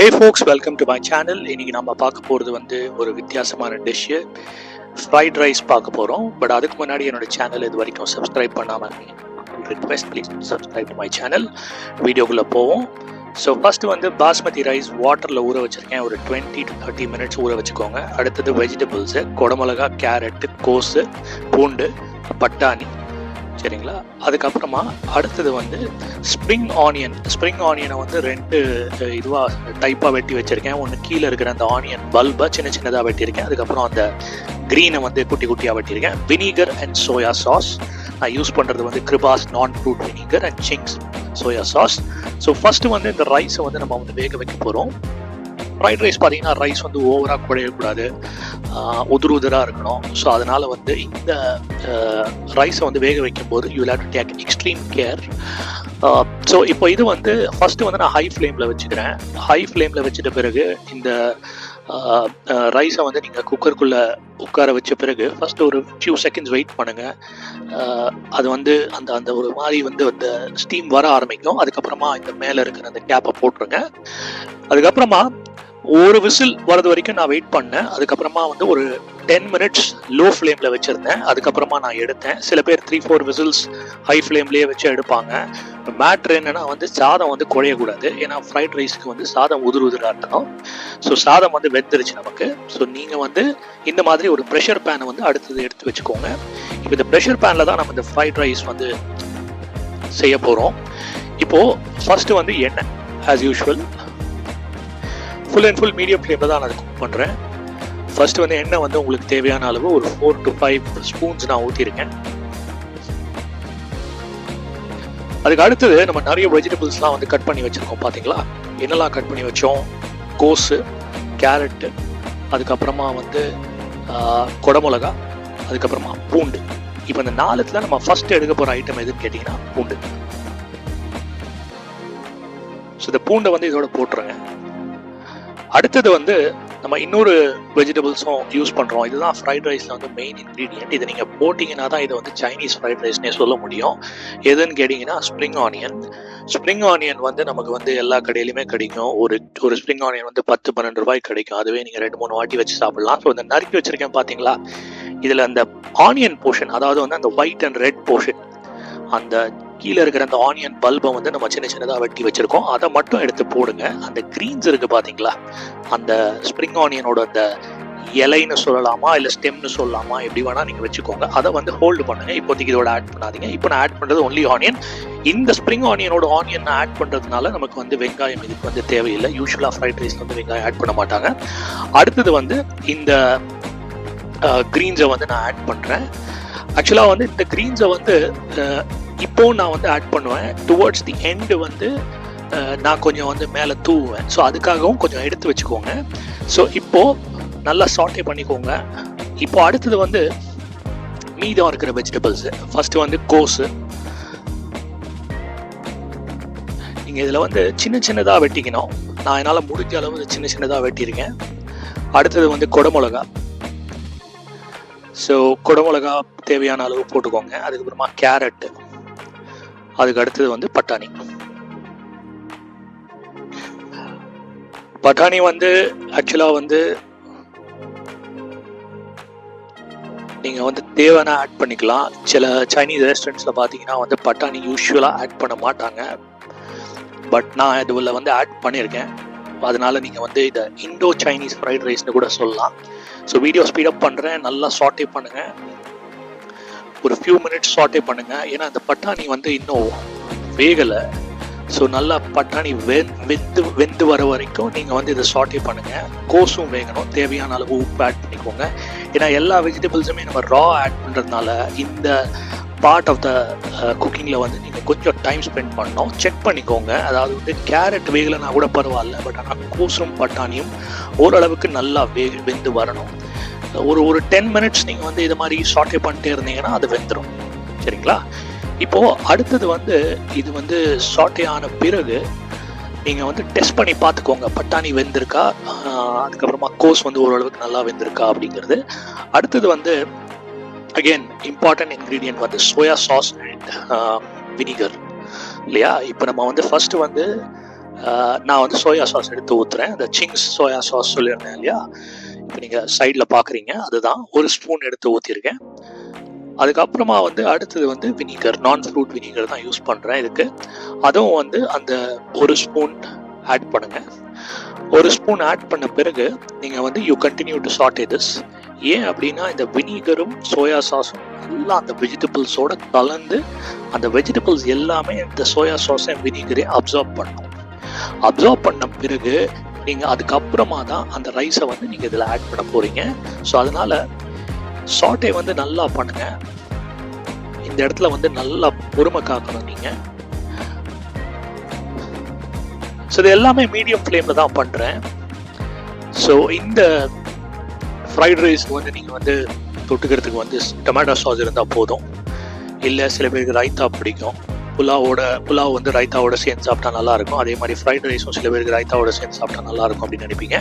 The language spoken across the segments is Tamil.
Hey folks, welcome to my channel. இன்னைக்கு நம்ம பார்க்க போகிறது வந்து ஒரு வித்தியாசமான டிஷ்ஷு, ஃப்ரைட் ரைஸ் பார்க்க போகிறோம். பட் அதுக்கு முன்னாடி என்னோட சேனல் இது வரைக்கும் சப்ஸ்கிரைப் பண்ணாமல் request, please subscribe to my channel. வீடியோக்குள்ளே போவோம். ஸோ ஃபஸ்ட்டு வந்து பாஸ்மதி ரைஸ் வாட்டரில் ஊற வச்சுருக்கேன். ஒரு 20 to 30 மினிட்ஸ் ஊற வச்சுக்கோங்க. அடுத்தது வெஜிடபிள்ஸு, குடமிளகா, கேரட்டு, கோஸு, பூண்டு, பட்டாணி, சரிங்களா. அதுக்கப்புறமா அடுத்தது வந்து ஸ்ப்ரிங் ஆனியனை வந்து ரெண்டு இதுவாக டைப்பாக வெட்டி வச்சுருக்கேன். ஒன்று கீழே இருக்கிற அந்த ஆனியன் பல்பை சின்ன சின்னதாக வெட்டியிருக்கேன். அதுக்கப்புறம் அந்த க்ரீனை வந்து குட்டி குட்டியாக வெட்டியிருக்கேன். வினிகர் அண்ட் சோயா சாஸ் நான் யூஸ் பண்ணுறது வந்து கிருபாஸ் நான் fruit vinegar and Singh soya sauce. So first வந்து இந்த ரைஸை வந்து நம்ம வந்து வேக வைக்க போகிறோம். ஃப்ரைட் ரைஸ் பார்த்தீங்கன்னா ரைஸ் வந்து ஓவராக குழையக்கூடாது, உதிராக இருக்கணும். ஸோ அதனால் வந்து இந்த ரைஸை வந்து வேக வைக்கும்போது you will have to take extreme care. So இப்போ இது வந்து ஃபஸ்ட்டு வந்து நான் ஹை ஃப்ளேமில் வச்சுக்கிறேன். ஹை ஃப்ளேமில் வச்சுட்ட பிறகு இந்த ரைஸை வந்து நீங்கள் குக்கருக்குள்ளே உட்கார வச்ச பிறகு ஃபஸ்ட்டு ஒரு ஃபியூ செகண்ட்ஸ் வெயிட் பண்ணுங்கள். அது வந்து அந்த அந்த ஒரு மாதிரி வந்து அந்த ஸ்டீம் வர ஆரம்பிக்கும். அதுக்கப்புறமா இந்த மேலே இருக்கிற அந்த கேப்பை போட்டுருங்க. அதுக்கப்புறமா ஒரு விசில் வரது வரைக்கும் நான் வெயிட் பண்ணேன். அதுக்கப்புறமா வந்து ஒரு 10 மினிட்ஸ் லோ ஃப்ளேமில் வச்சுருந்தேன். அதுக்கப்புறமா நான் எடுத்தேன். சில பேர் 3-4 விசில்ஸ் ஹை ஃப்ளேம்லேயே வச்சு எடுப்பாங்க. மேட்ரு என்னென்னா வந்து சாதம் வந்து குழையக்கூடாது. ஏன்னா ஃப்ரைட் ரைஸ்க்கு வந்து சாதம் உதிராக இருக்கணும். ஸோ சாதம் வந்து வெந்துருச்சு நமக்கு. ஸோ நீங்கள் வந்து இந்த மாதிரி ஒரு ப்ரெஷர் பேனை வந்து அடுத்தது எடுத்து வச்சுக்கோங்க. இப்போ இந்த ப்ரெஷர் பேனில் தான் நம்ம இந்த ஃப்ரைட் ரைஸ் வந்து செய்ய போகிறோம். இப்போது ஃபஸ்ட்டு வந்து எண்ணெய் as usual full and full medium ஃப்ளேமில் தான் நான் குக் பண்ணுறேன். ஃபர்ஸ்ட் வந்து எண்ணெய் வந்து உங்களுக்கு தேவையான அளவு ஒரு 4 to 5 ஸ்பூன்ஸ் நான் ஊற்றிருக்கேன். அதுக்கு அடுத்தது நம்ம நிறைய வெஜிடபிள்ஸ்லாம் வந்து கட் பண்ணி வச்சுருக்கோம். பார்த்தீங்களா, என்னெல்லாம் கட் பண்ணி வச்சோம்? கோஸு, கேரட்டு, அதுக்கப்புறமா வந்து குடமிளகா, அதுக்கப்புறமா பூண்டு. இப்போ இந்த 4த்துல நம்ம ஃபர்ஸ்ட் எடுக்க போகிற ஐட்டம் எதுன்னு கேட்டிங்கன்னா பூண்டு. ஸோ இந்த பூண்டை வந்து இதோட போட்டுருங்க. அடுத்தது வந்து நம்ம இன்னொரு வெஜிடபிள்ஸும் யூஸ் பண்ணுறோம். இதுதான் ஃப்ரைட் ரைஸில் வந்து மெயின் இன்க்ரீடியன்ட். இதை நீங்கள் போட்டிங்கன்னா தான் இதை வந்து சைனீஸ் ஃப்ரைட் ரைஸ்னே சொல்ல முடியும். எதுன்னு கேட்டிங்கன்னா ஸ்ப்ரிங் ஆனியன். ஸ்ப்ரிங் ஆனியன் வந்து நமக்கு வந்து எல்லா கடையிலுமே கிடைக்கும். ஒரு ஸ்ப்ரிங் ஆனியன் வந்து 10-12 ரூபாய்க்கு கிடைக்கும். அதுவே நீங்கள் 2-3 வாட்டி வச்சு சாப்பிட்லாம். ஸோ இந்த நறுக்கி வச்சுருக்கேன் பார்த்தீங்களா, இதில் அந்த ஆனியன் போர்ஷன், அதாவது வந்து அந்த ஒயிட் அண்ட் ரெட் போர்ஷன், அந்த கீழே இருக்கிற அந்த ஆனியன் பல்பை வந்து நம்ம சின்ன சின்னதாக வெட்டி வச்சுருக்கோம். அதை மட்டும் எடுத்து போடுங்க. அந்த க்ரீன்ஸ் இருக்குது பார்த்தீங்களா, அந்த ஸ்ப்ரிங் ஆனியனோட அந்த இலைன்னு சொல்லலாமா இல்லை ஸ்டெம்னு சொல்லலாமா, எப்படி வேணால் நீங்கள் வச்சுக்கோங்க. அதை வந்து ஹோல்டு பண்ணுங்கள். இப்போதைக்கு இதோட ஆட் பண்ணாதீங்க. இப்போ நான் ஆட் பண்ணுறது ஒன்லி ஆனியன். இந்த ஸ்ப்ரிங் ஆனியனோட ஆனியன் நான் ஆட் பண்ணுறதுனால நமக்கு வந்து வெங்காயம் இதுக்கு வந்து தேவையில்லை. யூஸ்வலாக ஃப்ரைட் ரைஸில் வந்து வெங்காயம் ஆட் பண்ண மாட்டாங்க. அடுத்தது வந்து இந்த க்ரீன்ஸை வந்து நான் ஆட் பண்ணுறேன். ஆக்சுவலாக வந்து இந்த க்ரீன்ஸை வந்து இப்போ நான் வந்து ஆட் பண்ணுவேன். டுவர்ட்ஸ் தி எண்டு வந்து நான் கொஞ்சம் வந்து மேலே தூவுவேன். ஸோ அதுக்காகவும் கொஞ்சம் எடுத்து வச்சுக்கோங்க. ஸோ இப்போது நல்லா சாட்டே பண்ணிக்கோங்க. இப்போ அடுத்தது வந்து மீதம் இருக்கிற வெஜிடபிள்ஸு. ஃபஸ்ட்டு வந்து கோஸு. நீங்கள் இதில் வந்து சின்ன சின்னதாக வெட்டிக்கணும். நான் என்னால் முடிஞ்ச அளவு சின்ன சின்னதாக வெட்டியிருக்கேன். அடுத்தது வந்து குடமிளகா. ஸோ குடமிளகா தேவையான அளவு போட்டுக்கோங்க. அதுக்கப்புறமா கேரட்டு, அதுக்கு அடுத்தது வந்து பட்டாணி வந்து ஆக்சுவலாக வந்து நீங்கள் வந்து தேவைன்னா ஆட் பண்ணிக்கலாம். சில சைனீஸ் ரெஸ்டாரண்ட்ஸில் பார்த்தீங்கன்னா வந்து பட்டாணி யூஸ்வலாக ஆட் பண்ண மாட்டாங்க. பட் நான் இதுல வந்து ஆட் பண்ணியிருக்கேன். அதனால நீங்கள் வந்து இதை இண்டோ சைனீஸ் ஃப்ரைட் ரைஸ்னு கூட சொல்லலாம். ஸோ வீடியோ ஸ்பீடப் பண்ணுறேன். நல்லா சாட்டே பண்ணுங்கள். ஒரு ஃபியூ மினிட்ஸ் சாட்டே பண்ணுங்கள். ஏன்னா அந்த பட்டாணி வந்து இன்னும் வேகலை. ஸோ நல்லா பட்டாணி வெந்து வர வரைக்கும் நீங்கள் வந்து இதை சாட்டே பண்ணுங்கள். கோஸும் வேகணும். தேவையான அளவு உப்பு ஆட் பண்ணிக்கோங்க. ஏன்னா எல்லா வெஜிடபிள்ஸுமே நம்ம ரா ஆட் பண்ணுறதுனால இந்த பார்ட் ஆஃப் த குக்கிங்கில் வந்து நீங்கள் கொஞ்சம் டைம் ஸ்பெண்ட் பண்ணணும். செக் பண்ணிக்கோங்க. அதாவது வந்து கேரட் வேகலைன்னா கூட பரவாயில்ல. பட் ஆனால் கோஸும் பட்டாணியும் ஓரளவுக்கு நல்லா வெந்து வரணும். ஒரு 10 மினிட்ஸ் நீங்கள் வந்து இது மாதிரி சாட்டே பண்ணிட்டே இருந்தீங்கன்னா அது வெந்துடும். சரிங்களா. இப்போது அடுத்தது வந்து இது வந்து சாட்டே ஆன பிறகு நீங்கள் வந்து டெஸ்ட் பண்ணி பார்த்துக்கோங்க பட்டாணி வெந்திருக்கா, அதுக்கப்புறமா கோஸ் வந்து ஓரளவுக்கு நல்லா வெந்திருக்கா அப்படிங்கிறது. அடுத்தது வந்து அகெயின் இம்பார்ட்டன்ட் இன்க்ரீடியன்ட் வந்து சோயா சாஸ் அண்ட் வினிகர் இல்லையா. இப்போ நம்ம வந்து ஃபர்ஸ்ட் வந்து நான் வந்து சோயா சாஸ் எடுத்து ஊற்றுறேன். அந்த சிங்ஸ் சோயா சாஸ் சொல்லியிருந்தேன் இல்லையா, இப்போ நீங்கள் சைடில் பார்க்குறீங்க, அதுதான் 1 ஸ்பூன் எடுத்து ஊற்றிருக்கேன். அதுக்கப்புறமா வந்து அடுத்தது வந்து வினிகர், நான் ஃப்ரூட் வினிகர் தான் யூஸ் பண்ணுறேன் இதுக்கு. அதுவும் வந்து அந்த 1 ஸ்பூன் ஆட் பண்ணுங்கள். 1 ஸ்பூன் ஆட் பண்ண பிறகு நீங்கள் வந்து யூ கண்டினியூ டு சாட்டே திஸ். ஏன் அப்படின்னா இந்த வினிகரும் சோயா சாஸும் நல்லா அந்த வெஜிடபிள்ஸோட கலந்து அந்த வெஜிடபிள்ஸ் எல்லாமே இந்த சோயா சாஸை வினிகரே அப்சார்ப் பண்ணணும். அப்சார்ப் பண்ண பிறகு நீங்கள் அதுக்கப்புறமா தான் அந்த ரைஸை வந்து நீங்கள் இதில் ஆட் பண்ண போகிறீங்க. ஸோ அதனால் சாட்டே வந்து நல்லா பண்ணுங்க. இந்த இடத்துல வந்து நல்லா பொறுமை காக்கணும் நீங்கள். ஸோ இது எல்லாமே மீடியம் ஃப்ளேமில் தான் பண்ணுறேன். ஸோ இந்த ஃப்ரைட் ரைஸ் வந்து நீங்கள் வந்து தொட்டுக்கிறதுக்கு வந்து டொமேட்டோ சாஸ் இருந்தால் போதும். இல்லை சில பேருக்கு ரைத்தா பிடிக்கும், புலாவ் வந்து ரைத்தாவோட சேர்ந்து சாப்பிட்டா நல்லாயிருக்கும். அதே மாதிரி ஃப்ரைட் ரைஸும் சில பேருக்கு ரைத்தாவோட சேர்ந்து சாப்பிட்டா நல்லாயிருக்கும் அப்படின்னு நினைப்பீங்க.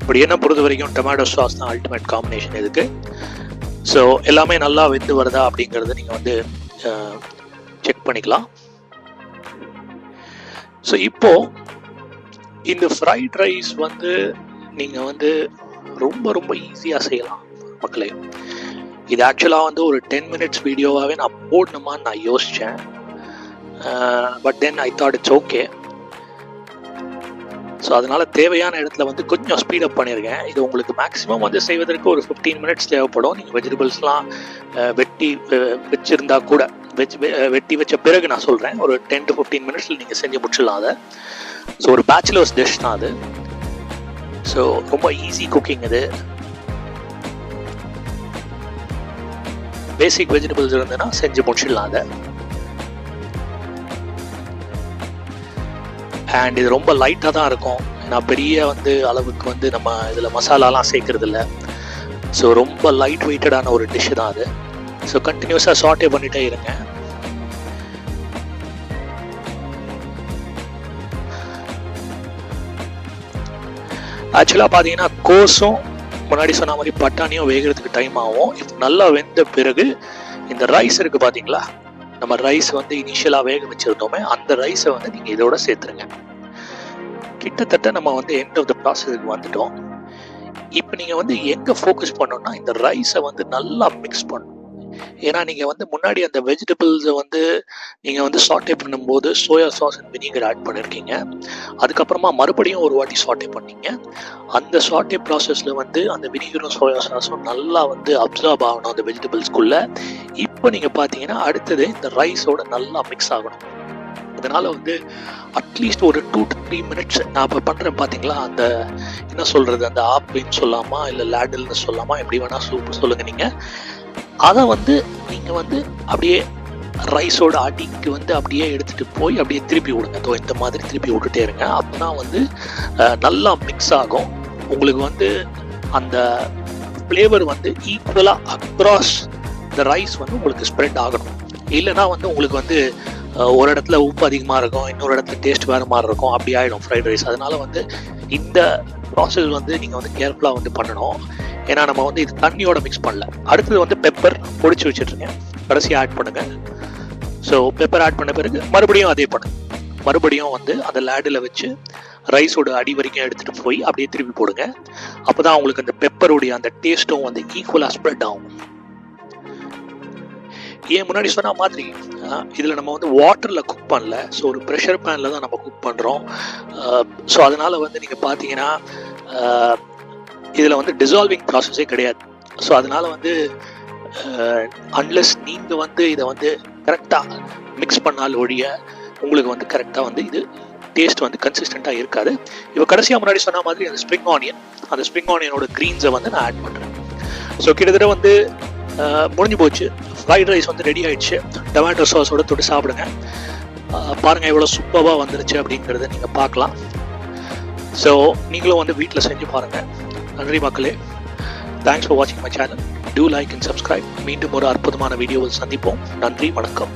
பட் என்ன பொறுத்த வரைக்கும் டொமேட்டோ சாஸ் தான் அல்டிமேட் காம்பினேஷன் இதுக்கு. ஸோ எல்லாமே நல்லா வெந்து வருதா அப்படிங்கிறத நீங்கள் வந்து செக் பண்ணிக்கலாம். ஸோ இப்போது இந்த ஃப்ரைட் ரைஸ் வந்து நீங்கள் வந்து ரொம்ப ரொம்ப ஈஸியாக செய்யலாம் மக்களே. இது ஆக்சுவலாக வந்து ஒரு 10 மினிட்ஸ் வீடியோவாகவே நான் போடணுமான்னு நான் யோசித்தேன். But then I thought it's okay. So அதனால் தேவையான இடத்துல வந்து கொஞ்சம் ஸ்பீடப் பண்ணியிருக்கேன். இது உங்களுக்கு மேக்ஸிமம் வந்து செய்வதற்கு ஒரு 15 மினிட்ஸ் தேவைப்படும். நீங்கள் வெஜிடபிள்ஸ்லாம் வெட்டி வச்சுருந்தா கூட வெட்டி வச்ச பிறகு நான் சொல்கிறேன், ஒரு 10 to 15 மினிட்ஸில் நீங்கள் செஞ்சு முடிச்சிடலாம் அதை. ஸோ ஒரு பேச்சுலர்ஸ் டிஷ் தான் அது. ஸோ ரொம்ப ஈஸி குக்கிங் இது. பேசிக் வெஜிடபிள்ஸ் இருந்ததுன்னா செஞ்சு முடிச்சிடலாம் அதை. அண்ட் இது ரொம்ப லைட்டாக தான் இருக்கும். ஏன்னா பெரிய வந்து அளவுக்கு வந்து நம்ம இதில் மசாலாலாம் சேர்க்கறது இல்லை. ஸோ ரொம்ப லைட் வெயிட்டடான ஒரு டிஷ்ஷு தான் அது. ஸோ கண்டினியூஸாக சாட்டே பண்ணிகிட்டே இருங்க. ஆக்சுவலாக பார்த்தீங்கன்னா கோஸும் முன்னாடி சொன்ன மாதிரி பட்டாணியும் வேகிறதுக்கு டைம் ஆகும். இது நல்லா வெந்த பிறகு இந்த ரைஸ் இருக்குது பார்த்தீங்களா, நம்ம ரைஸ் வந்து இனிஷியலாக வேக வச்சுருந்தோமே, அந்த ரைஸை வந்து நீங்கள் இதோட சேர்த்துருங்க. கிட்டத்தட்ட நம்ம வந்து எண்ட் ஆஃப் த ப்ராசஸுக்கு வந்துட்டோம். இப்போ நீங்கள் வந்து எங்கே ஃபோக்கஸ் பண்ணணும்னா இந்த ரைஸை வந்து நல்லா மிக்ஸ் பண்ணணும். ஏன்னா நீங்கள் வந்து முன்னாடி அந்த வெஜிடபிள்ஸை வந்து நீங்கள் வந்து சாட்டே பண்ணும்போது soya sauce and vinegar add பண்ணியிருக்கீங்க. அதுக்கப்புறமா மறுபடியும் ஒரு வாட்டி சாட்டே பண்ணீங்க. அந்த சாட்டே ப்ராசஸில் வந்து அந்த வினிகரும் சோயா சாஸும் நல்லா வந்து அப்சர்வ் ஆகணும் அந்த வெஜிடபிள்ஸ்குள்ளே. இப்போ நீங்கள் பார்த்தீங்கன்னா அடுத்தது இந்த ரைஸோட நல்லா மிக்ஸ் ஆகணும். அதனால் வந்து அட்லீஸ்ட் ஒரு 2 to 3 மினிட்ஸ் நான் இப்போ பண்ணுறேன் பார்த்தீங்களா, அந்த என்ன சொல்கிறது, அந்த ஆப்பின்னு சொல்லாமா இல்லை லேடல்னு சொல்லாமா, எப்படி வேணால் சொல்லுங்கள் நீங்கள். அதை வந்து நீங்கள் வந்து அப்படியே ரைஸோட அடிக்கு வந்து அப்படியே எடுத்துகிட்டு போய் அப்படியே திருப்பி விடுங்க. இந்த மாதிரி திருப்பி விட்டுட்டே இருங்க. அப்போ தான் வந்து நல்லா மிக்ஸ் ஆகும். உங்களுக்கு வந்து அந்த ஃப்ளேவர் வந்து ஈக்குவலாக அக்ராஸ் த ரைஸ் வந்து உங்களுக்கு ஸ்ப்ரெட் ஆகணும். இல்லைனா வந்து உங்களுக்கு வந்து ஒரு இடத்துல உப்பு அதிகமாக இருக்கும், இன்னொரு இடத்துல டேஸ்ட் வேறு மாதிரி இருக்கும், அப்படி ஆகிடும் ஃப்ரைட் ரைஸ். அதனால் வந்து இந்த ப்ராசஸ் வந்து நீங்கள் வந்து கேர்ஃபுல்லாக வந்து பண்ணணும். ஏன்னா நம்ம வந்து இது தண்ணியோட மிக்ஸ் பண்ணல. அடுத்தது வந்து பெப்பர் பொடிச்சு வச்சுட்ருங்க, கடைசியாக ஆட் பண்ணுங்கள். ஸோ பெப்பர் ஆட் பண்ண பிறகு மறுபடியும் அதே பண்ணுங்க. மறுபடியும் வந்து அந்த லேடில் வச்சு ரைஸோட அடி வரைக்கும் எடுத்துகிட்டு போய் அப்படியே திருப்பி போடுங்க. அப்போ தான் உங்களுக்கு அந்த பெப்பருடைய அந்த டேஸ்ட்டும் வந்து ஈக்குவலாக ஸ்ப்ரெட் ஆகும். ஏன் முன்னாடி சொன்ன மாதிரி இதில் நம்ம வந்து வாட்டரில் குக் பண்ணல. ஸோ ஒரு ப்ரெஷர் பேனில் தான் நம்ம குக் பண்ணுறோம். ஸோ அதனால் வந்து நீங்கள் பார்த்தீங்கன்னா இதில் வந்து டிசால்விங் ப்ராசஸே கிடையாது. ஸோ அதனால் வந்து அன்லெஸ் நீங்கள் வந்து இதை வந்து கரெக்டாக மிக்ஸ் பண்ணால் ஒழிய உங்களுக்கு வந்து கரெக்டாக வந்து இது டேஸ்ட் வந்து கன்சிஸ்டண்ட்டாக இருக்காது. இப்போ கடைசியாக முன்னாடி சொன்ன மாதிரி அந்த ஸ்ப்ரிங் ஆனியனோட க்ரீன்ஸை வந்து நான் ஆட் பண்ணுறேன். ஸோ கிட்டத்தட்ட வந்து முடிஞ்சு போச்சு. ஃப்ரைட் ரைஸ் வந்து ரெடி ஆகிடுச்சு. டொமேட்டோ சாஸோட தொட்டு சாப்பிடுங்க. பாருங்கள் எவ்வளோ சூப்பராக வந்துருச்சு அப்படிங்கிறத நீங்கள் பார்க்கலாம். ஸோ நீங்களும் வந்து வீட்டில் செஞ்சு பாருங்கள். நன்றி மக்களே. தேங்க்ஸ் ஃபார் வாட்சிங் my channel. Do like and subscribe. மீண்டும் ஒரு அற்புதமான வீடியோவில் சந்திப்போம். நன்றி, வணக்கம்.